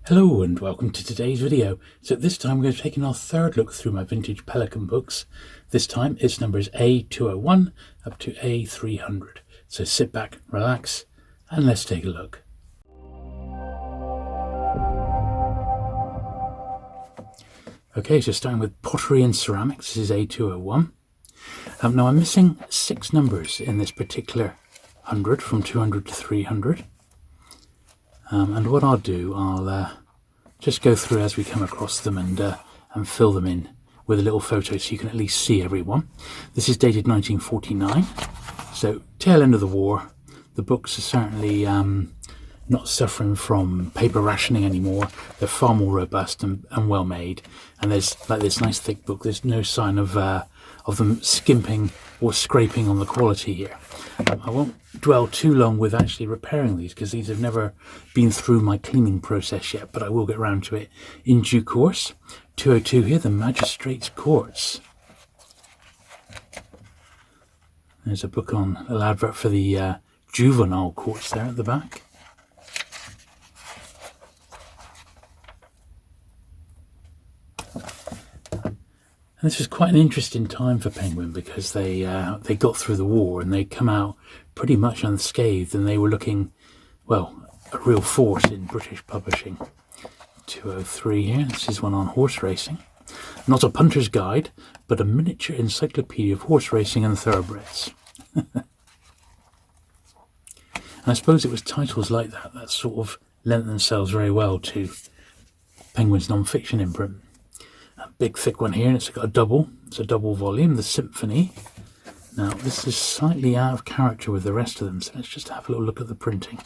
Hello and welcome to today's video. So this time we're going to take our third look through my vintage Pelican books. This time it's numbers A201 up to A300. So sit back, relax, and let's take a look. Okay, so starting with pottery and ceramics, this is A201. Now I'm missing 6 numbers in this particular 100, from 200 to 300. And what I'll do, I'll just go through as we come across them and fill them in with a little photo so you can at least see everyone. This is dated 1949, so tail end of the war. The books are certainly not suffering from paper rationing anymore. They're far more robust and well made, and there's like this nice thick book. There's no sign of them skimping or scraping on the quality here. I won't dwell too long with actually repairing these because these have never been through my cleaning process yet, but I will get around to it in due course. 202 here, the Magistrates' Courts. There's a book on a little advert for the juvenile courts there at the back. And this was quite an interesting time for Penguin because they got through the war and they come out pretty much unscathed, and they were looking, well, a real force in British publishing. 203 here, this is one on horse racing. Not a punter's guide, but a miniature encyclopedia of horse racing and thoroughbreds. And I suppose it was titles like that sort of lent themselves very well to Penguin's non-fiction imprint. A big thick one here, and it's got a double. It's a double volume, the Symphony. Now this is slightly out of character with the rest of them, so let's just have a little look at the printing.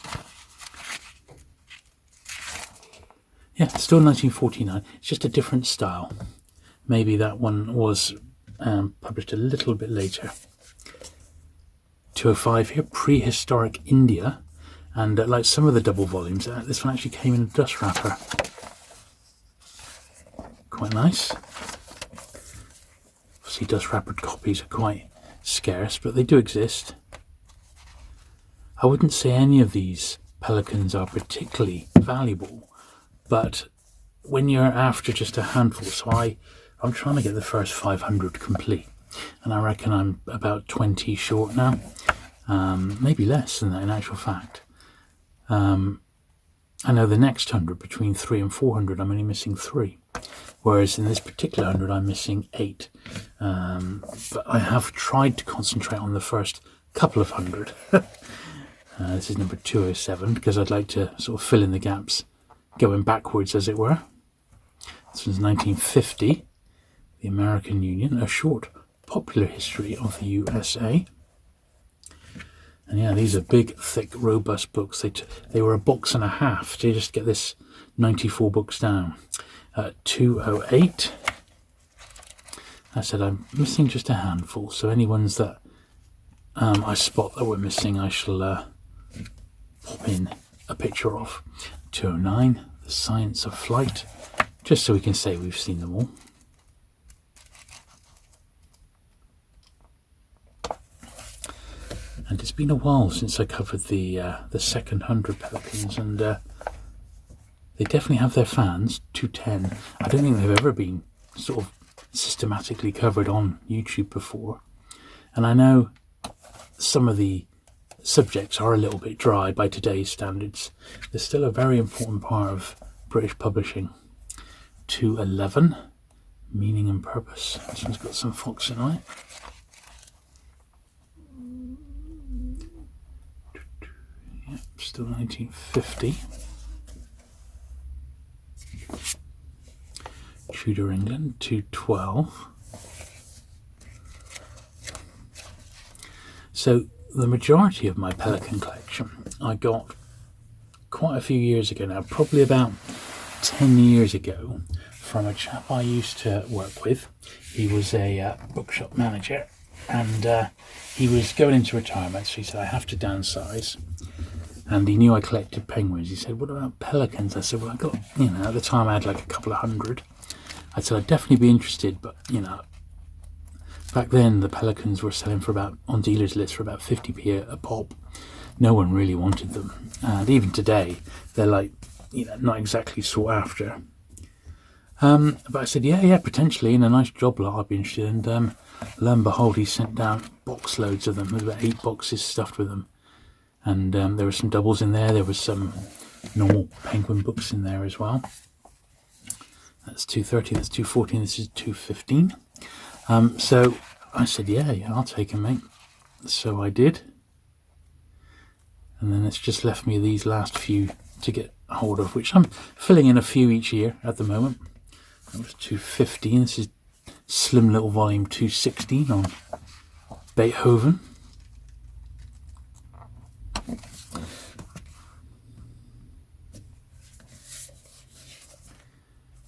Yeah, still 1949. It's just a different style. Maybe that one was published a little bit later. 205 here, Prehistoric India, and like some of the double volumes, this one actually came in a dust wrapper. Quite nice. Obviously dust wrappered copies are quite scarce, but they do exist. I wouldn't say any of these Pelicans are particularly valuable, but when you're after just a handful, so I'm trying to get the first 500 complete, and I reckon I'm about 20 short now, maybe less than that in actual fact. I know the next 100, between 300 and 400, I'm only missing 3. Whereas in this particular 100, I'm missing 8. But I have tried to concentrate on the first couple of 100. This is number 207, because I'd like to sort of fill in the gaps, going backwards, as it were. This was 1950, the American Union, a short popular history of the USA. And yeah, these are big, thick, robust books. They were a box and a half to just get this 94 books down. 208. I said I'm missing just a handful, so any ones that I spot that we're missing, I shall pop in a picture of. 209, The Science of Flight, just so we can say we've seen them all. And it's been a while since I covered the second 100 Pelicans, and they definitely have their fans. 210. I don't think they've ever been sort of systematically covered on YouTube before. And I know some of the subjects are a little bit dry by today's standards. They're still a very important part of British publishing. 211. Meaning and Purpose. This one's got some foxing on it. Yep, still 1950. Tudor England, 212. So the majority of my Pelican collection I got quite a few years ago now, probably about 10 years ago, from a chap I used to work with. He was a bookshop manager, and he was going into retirement, so he said, I have to downsize. And he knew I collected penguins. He said, what about pelicans? I said, well, I got, at the time I had like a couple of 100. I said, I'd definitely be interested, but, back then the pelicans were selling for about, on dealers' lists, for about 50p a pop. No one really wanted them. And even today, they're like not exactly sought after. But I said, yeah, potentially, in a nice job lot, I'd be interested. And lo and behold, he sent down box loads of them. There's about 8 boxes stuffed with them. And there were some doubles in there. There was some normal Penguin books in there as well. That's 230, that's 214, this is 215. So I said, yeah, I'll take them, mate. So I did. And then it's just left me these last few to get hold of, which I'm filling in a few each year at the moment. That was 215. This is slim little volume 216 on Beethoven.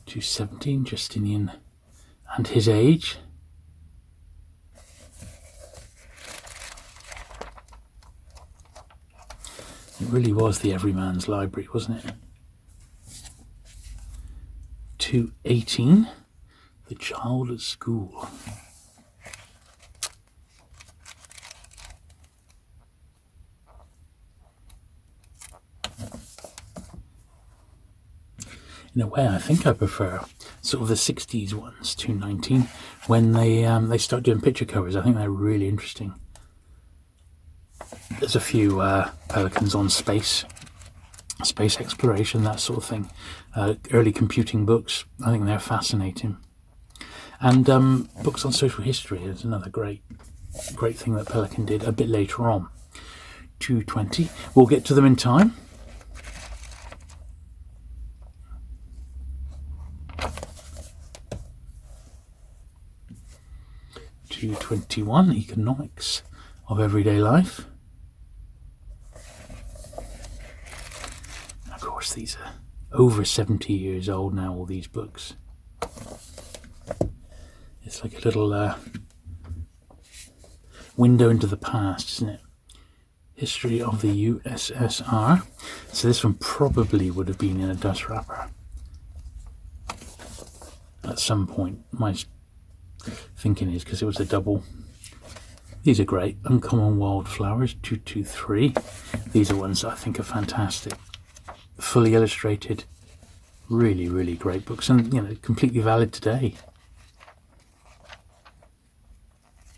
(217) Justinian and His Age. It really was the everyman's library, wasn't it? 218, The Child at School. In a way, I think I prefer sort of the 60s ones, 219, when they start doing picture covers. I think they're really interesting. There's a few Pelicans on space exploration, that sort of thing. Early computing books, I think they're fascinating. And books on social history is another great thing that Pelican did a bit later on. 220, we'll get to them in time. (221) Economics of Everyday Life. Of course, these are over 70 years old now, all these books. It's like a little window into the past, isn't it? History of the USSR. So this one probably would have been in a dust wrapper at some point. My thinking is because it was a double. These are great. Uncommon Wildflowers, 223. These are ones that I think are fantastic. Fully illustrated. Really, really great books, and completely valid today.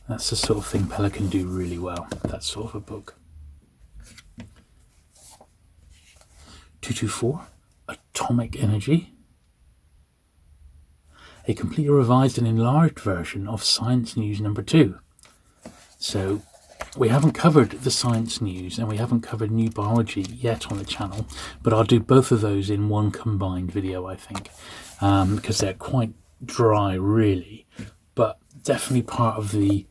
That's the sort of thing Pelican do really well, that sort of a book. 224, Atomic Energy. A completely revised and enlarged version of Science News number 2. So we haven't covered the science news and we haven't covered new biology yet on the channel, but I'll do both of those in one combined video, I think, because they're quite dry, really, but definitely part of the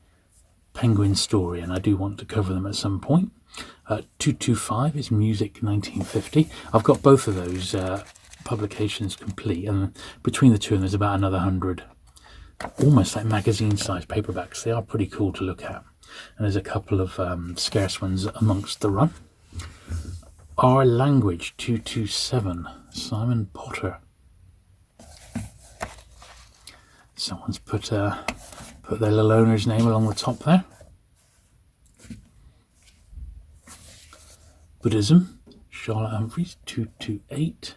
Penguin story, and I do want to cover them at some point. 225 is Music 1950. I've got both of those publications complete, and between the two of them there's about another 100, almost like magazine-sized paperbacks. They are pretty cool to look at, and there's a couple of scarce ones amongst the run. Our Language 227, Simon Potter. Someone's put their little owner's name along the top there. Buddhism, Charlotte Humphreys, 228.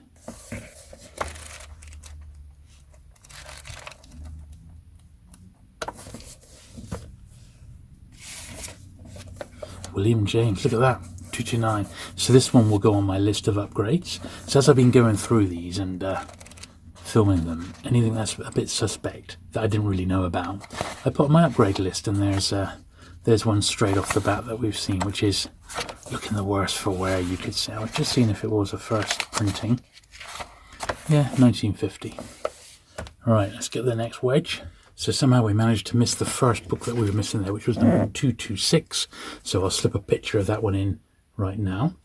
William James, look at that, 229. So this one will go on my list of upgrades. So as I've been going through these and filming them, anything that's a bit suspect that I didn't really know about, I put on my upgrade list, and there's one straight off the bat that we've seen, which is looking the worse for wear, you could say. I was just seeing if it was a first printing. Yeah, 1950. Alright, let's get the next wedge. So somehow we managed to miss the first book that we were missing there, which was number 226. So I'll slip a picture of that one in right now.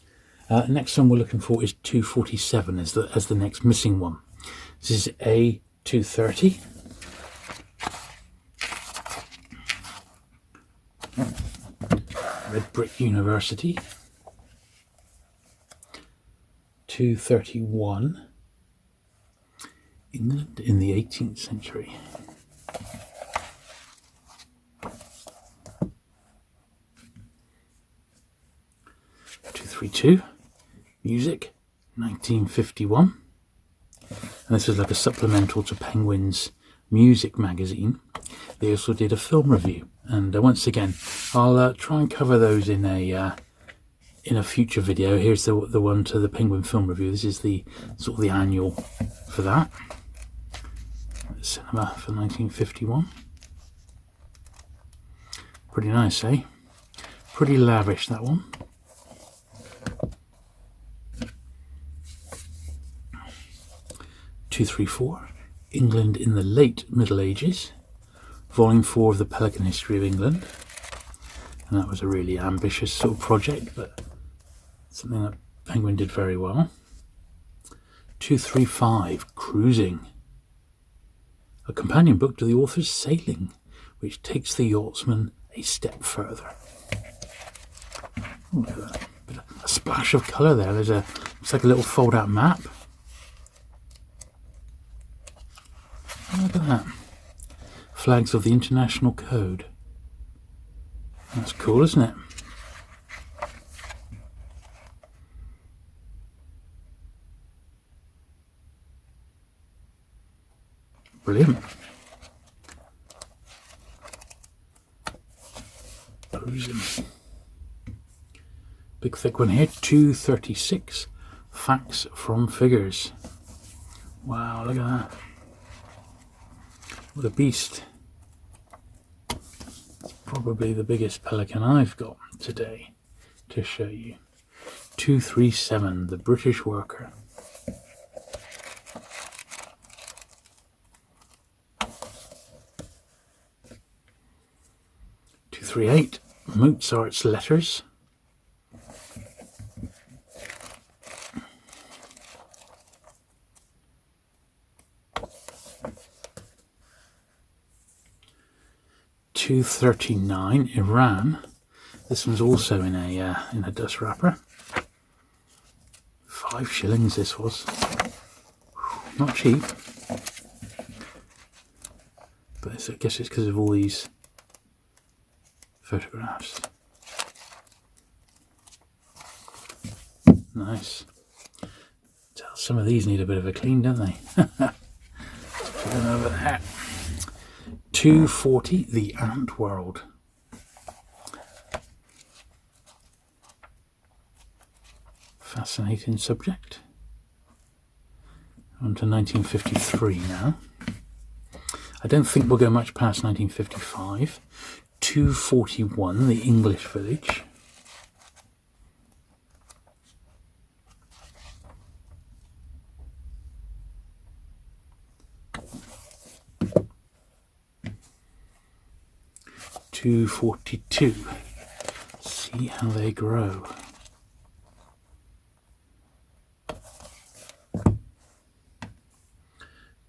Next one we're looking for is 247 as the next missing one. This is A230. Red Brick University. 231. England in the 18th century. 232. Music 1951. And this is like a supplemental to Penguin's music magazine. They also did a film review, and once again I'll try and cover those in a future video. Here's the one to the Penguin film review. This is the sort of the annual for that. Cinema for 1951. Pretty nice, eh? Pretty lavish, that one. A204, England in the Late Middle Ages, Volume 4 of the Pelican History of England. And that was a really ambitious sort of project, but something that Penguin did very well. 235, Cruising, a companion book to the author's Sailing, which takes the yachtsman a step further. Oh, look at that. A splash of colour there. It's like a little fold-out map. Look at that. Flags of the International Code. That's cool, isn't it? Brilliant. Big thick one here. 236. Facts from Figures. Wow, look at that. What a beast. It's probably the biggest Pelican I've got today to show you. 237, The British Worker. .238, Mozart's Letters. .239, Iran. This one's also in a dust wrapper. 5 shillings this was. Not cheap. But I guess it's because of all these photographs. Nice. Some of these need a bit of a clean, don't they? Let's put them over there. 240, The Ant World. Fascinating subject. On to 1953 now. I don't think we'll go much past 1955. 241, The English Village. .242, See How They Grow.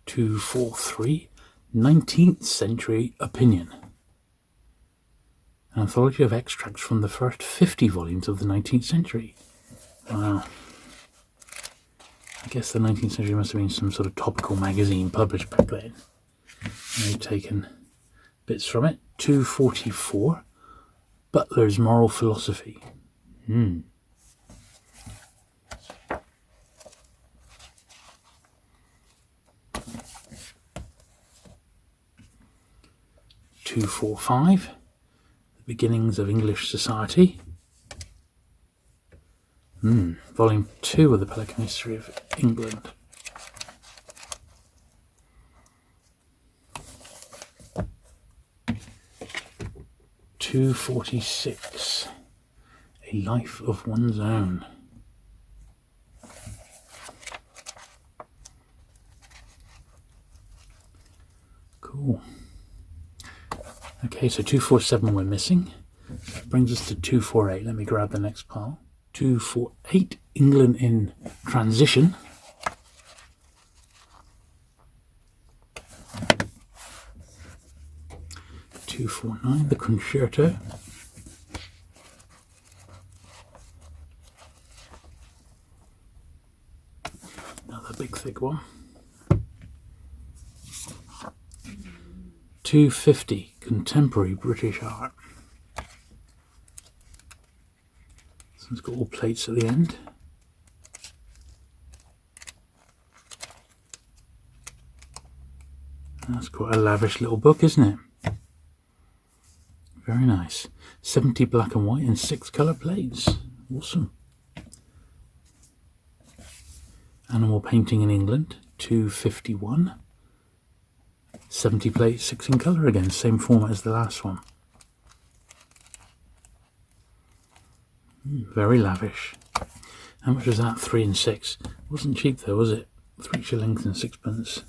.243, 19th Century Opinion. An anthology of extracts from the first 50 volumes of the 19th century. Wow. I guess the 19th century must have been some sort of topical magazine published back then. They've taken bits from it. 244, Butler's Moral Philosophy. 245, The Beginnings of English Society. Volume 2 of the Pelican History of England. .246, A Life of One's Own. Cool. Okay, so 247 we're missing. That brings us to 248. Let me grab the next pile. 248, England in Transition. .249, The Concerto. Another big thick one. 250, Contemporary British Art. This one's got all plates at the end. That's quite a lavish little book, isn't it? Very nice. 70 black and white and 6 colour plates. Awesome. Animal painting in England, 251. 70 plates, 6 in colour again, same format as the last one. Very lavish. How much was that? 3 and 6. Wasn't cheap though, was it? 3 shillings and 6pence.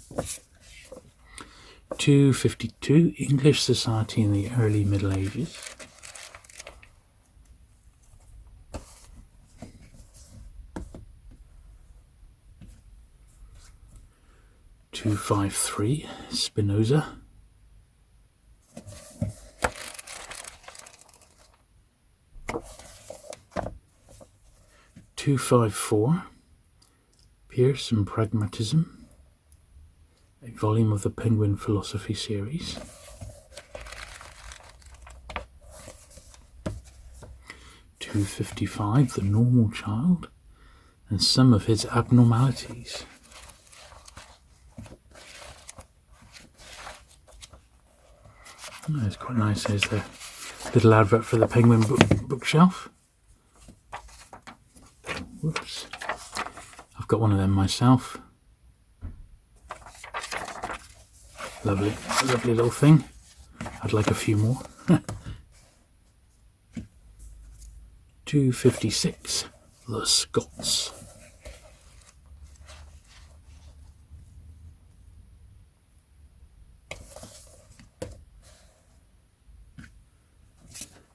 252. English Society in the Early Middle Ages. (253) Spinoza. 254 Peirce and Pragmatism, a volume of the Penguin Philosophy series. 255 The Normal Child and Some of His Abnormalities. Oh, it's quite nice. There's the little advert for the Penguin bookshelf. Whoops. I've got one of them myself. Lovely little thing. I'd like a few more. 256 The Scots.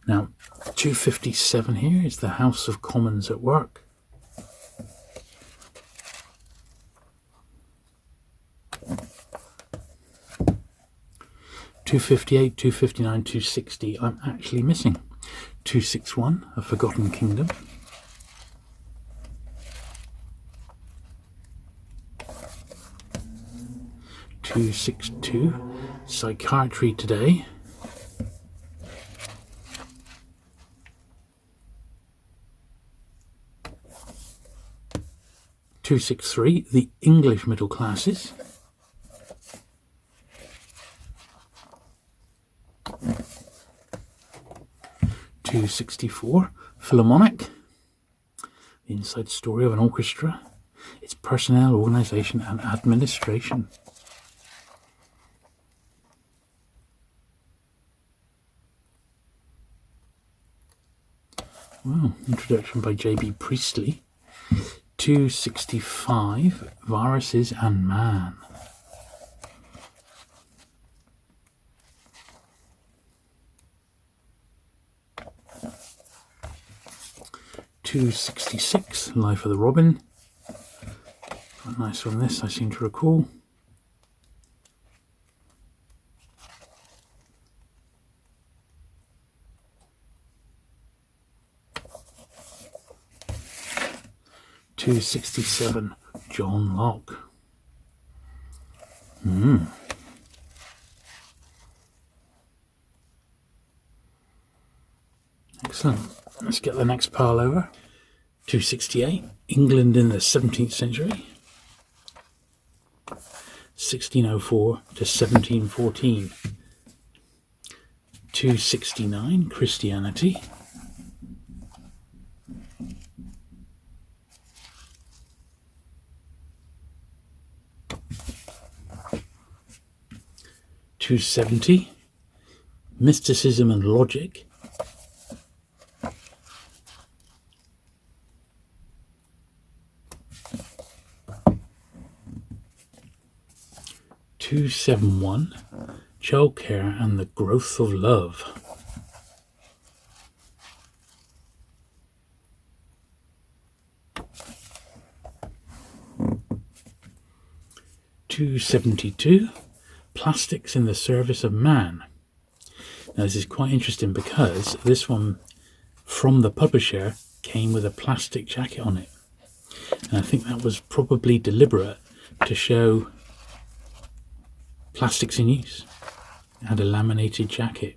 Now, 257 here is the House of Commons at Work. 258, 259, 260 I'm actually missing. 261 A Forgotten Kingdom. 262 Psychiatry Today. 263 The English Middle Classes. 264 Philharmonic, the inside story of an orchestra, its personnel, organisation and administration. Wow, introduction by J.B. Priestley. 265 Viruses and Man. 266 Life of the Robin. Quite nice on this, I seem to recall. 267 John Locke. Excellent. Let's get the next pile over. 268 England in the 17th century. 1604 to 1714. 269 Christianity. 270 Mysticism and Logic. 271 Childcare and the Growth of Love. 272 Plastics in the Service of Man. Now this is quite interesting because this one from the publisher came with a plastic jacket on it, and I think that was probably deliberate to show plastics in use. It had a laminated jacket.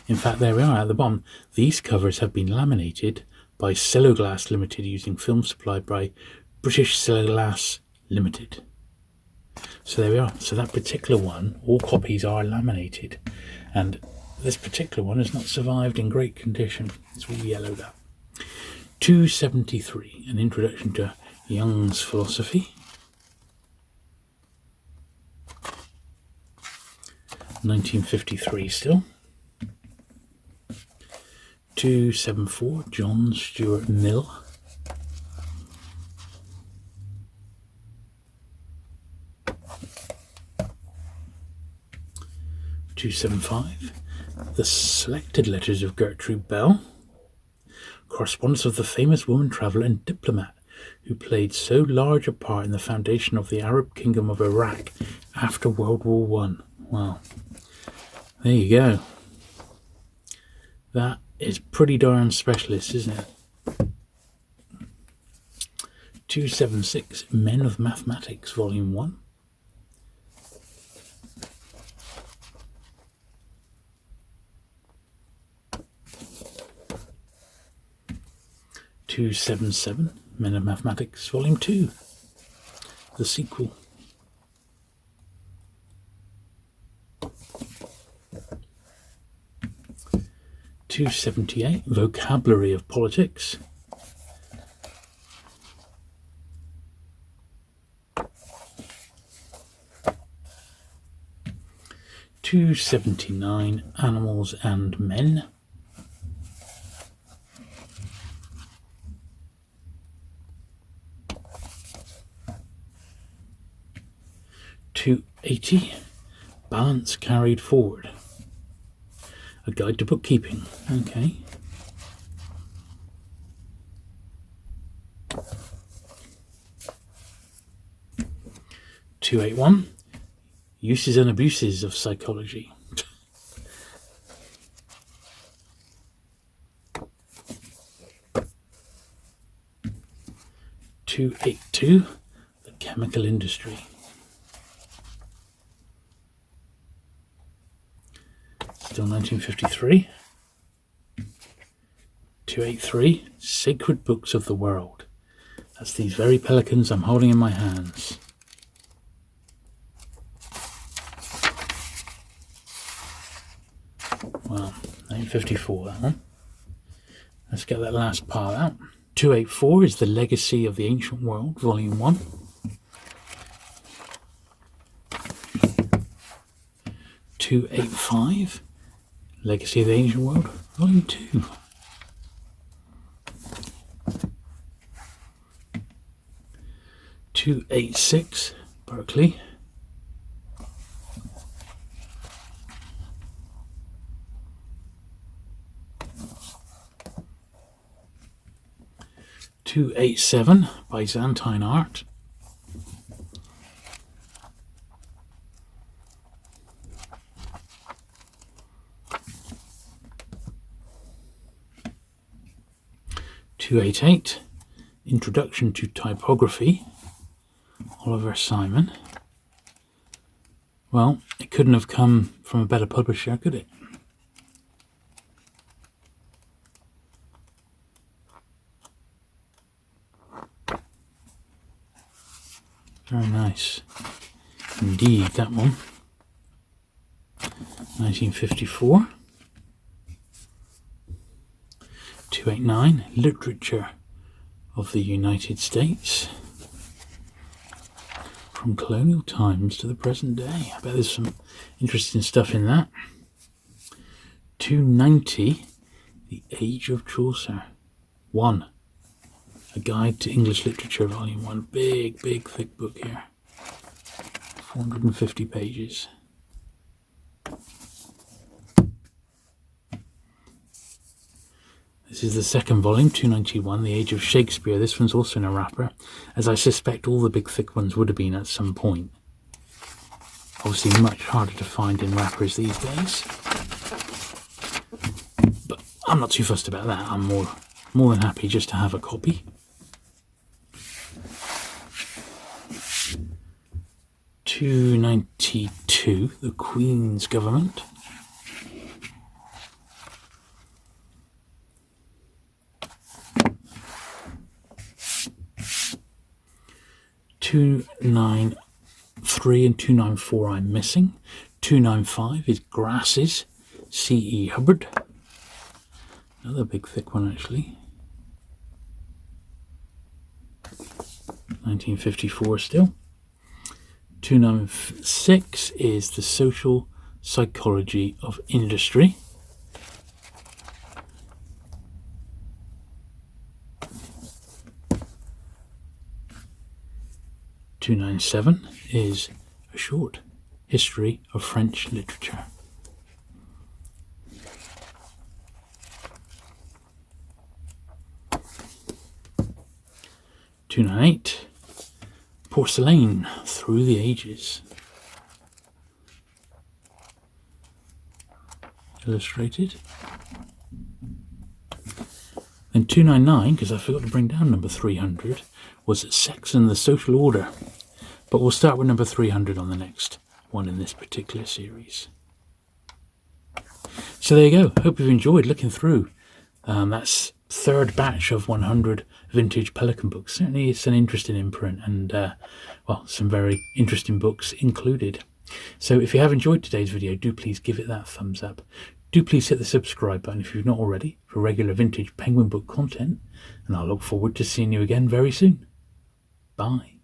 In fact, there we are at the bottom. These covers have been laminated by Celloglass Limited using film supplied by British Celloglass Limited. So there we are. So that particular one, all copies are laminated, and this particular one has not survived in great condition. It's all yellowed up. 273, An Introduction to Young's Philosophy. 1953 still. 274, John Stuart Mill. 275, The Selected Letters of Gertrude Bell, correspondence of the famous woman traveller and diplomat who played so large a part in the foundation of the Arab Kingdom of Iraq after World War One. Wow. There you go. That is pretty darn specialist, isn't it? 276, Men of Mathematics, Volume 1. 277, Men of Mathematics, Volume 2, the sequel. 278, Vocabulary of Politics. 279, Animals and Men. 280, Balance Carried Forward, a guide to bookkeeping. Okay. 281, Uses and Abuses of Psychology. 282, The Chemical Industry. Still 1953. 283, Sacred Books of the World. That's these very pelicans I'm holding in my hands. Well, 1954, that one. Let's get that last part out. 284 is The Legacy of the Ancient World, Volume 1. 285, Legacy of the Ancient World, Volume 2. 286, Berkeley. 287, Byzantine Art. 288, Introduction to Typography, Oliver Simon. Well, it couldn't have come from a better publisher, could it? Very nice indeed, that one. 1954. 289, Literature of the United States. From colonial times to the present day. I bet there's some interesting stuff in that. 290, The Age of Chaucer. 1. A Guide to English Literature, Volume 1. Big, thick book here. 450 pages. This is the second volume, 291, The Age of Shakespeare. This one's also in a wrapper, as I suspect all the big thick ones would have been at some point. Obviously much harder to find in wrappers these days. But I'm not too fussed about that. I'm more than happy just to have a copy. 292, The Queen's Government. 293, 293 and 294 I'm missing. 295 is Grasses, C.E. Hubbard. Another big thick one actually. 1954 still. 296 is The Social Psychology of Industry. .297 is a short history of French literature. .298 Porcelain Through the Ages. Illustrated. Then 299, because I forgot to bring down number 300, was Sex and the Social Order. But we'll start with number 300 on the next one in this particular series. So there you go. Hope you've enjoyed looking through. That's third batch of 100 vintage Pelican books. Certainly it's an interesting imprint and, well, some very interesting books included. So if you have enjoyed today's video, do please give it that thumbs up. Do please hit the subscribe button if you've not already for regular vintage Penguin book content. And I'll look forward to seeing you again very soon. Bye.